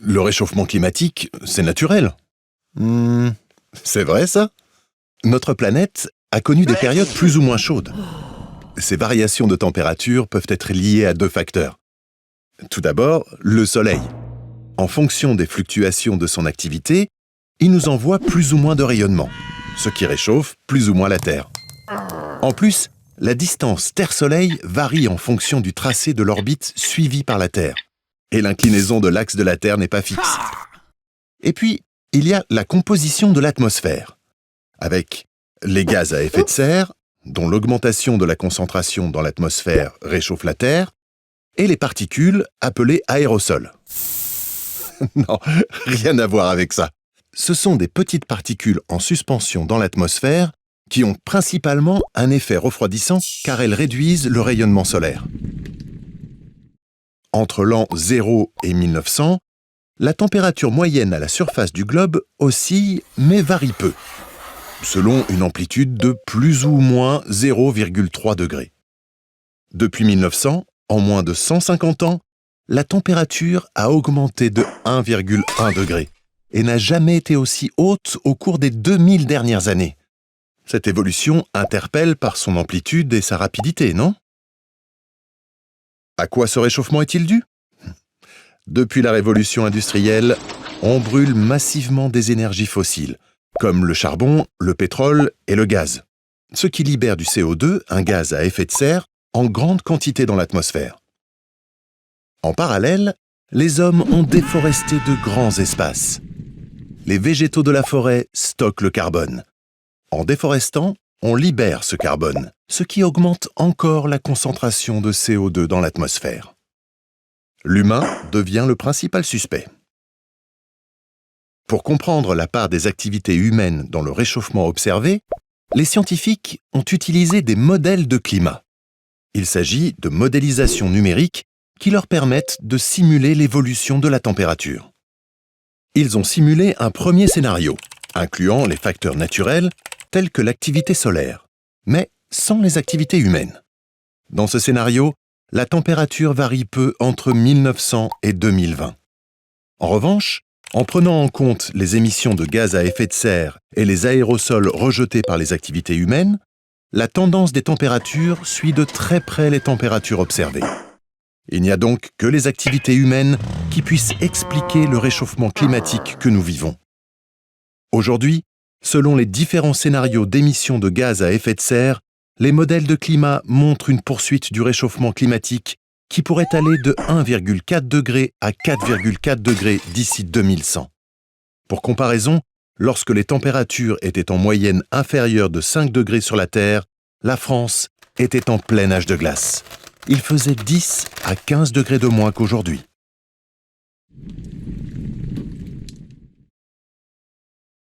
Le réchauffement climatique, c'est naturel. C'est vrai ça? Notre planète a connu des périodes plus ou moins chaudes. Ces variations de température peuvent être liées à deux facteurs. Tout d'abord, le Soleil. En fonction des fluctuations de son activité, il nous envoie plus ou moins de rayonnement, ce qui réchauffe plus ou moins la Terre. En plus, la distance Terre-Soleil varie en fonction du tracé de l'orbite suivie par la Terre. Et l'inclinaison de l'axe de la Terre n'est pas fixe. Et puis, il y a la composition de l'atmosphère, avec les gaz à effet de serre, dont l'augmentation de la concentration dans l'atmosphère réchauffe la Terre, et les particules appelées aérosols. Non, rien à voir avec ça. Ce sont des petites particules en suspension dans l'atmosphère qui ont principalement un effet refroidissant car elles réduisent le rayonnement solaire. Entre l'an 0 et 1900, la température moyenne à la surface du globe oscille mais varie peu, selon une amplitude de plus ou moins 0,3 degrés. Depuis 1900, en moins de 150 ans, la température a augmenté de 1,1 degré et n'a jamais été aussi haute au cours des 2000 dernières années. Cette évolution interpelle par son amplitude et sa rapidité, non? À quoi ce réchauffement est-il dû? Depuis la révolution industrielle, on brûle massivement des énergies fossiles, comme le charbon, le pétrole et le gaz, ce qui libère du CO2, un gaz à effet de serre, en grande quantité dans l'atmosphère. En parallèle, les hommes ont déforesté de grands espaces. Les végétaux de la forêt stockent le carbone. En déforestant, on libère ce carbone, ce qui augmente encore la concentration de CO2 dans l'atmosphère. L'humain devient le principal suspect. Pour comprendre la part des activités humaines dans le réchauffement observé, les scientifiques ont utilisé des modèles de climat. Il s'agit de modélisation numérique qui leur permettent de simuler l'évolution de la température. Ils ont simulé un premier scénario, incluant les facteurs naturels tels que l'activité solaire, mais sans les activités humaines. Dans ce scénario, la température varie peu entre 1900 et 2020. En revanche, en prenant en compte les émissions de gaz à effet de serre et les aérosols rejetés par les activités humaines, la tendance des températures suit de très près les températures observées. Il n'y a donc que les activités humaines qui puissent expliquer le réchauffement climatique que nous vivons. Aujourd'hui, selon les différents scénarios d'émissions de gaz à effet de serre, les modèles de climat montrent une poursuite du réchauffement climatique qui pourrait aller de 1,4 degré à 4,4 degrés d'ici 2100. Pour comparaison, lorsque les températures étaient en moyenne inférieures de 5 degrés sur la Terre, la France était en plein âge de glace. Il faisait 10 à 15 degrés de moins qu'aujourd'hui.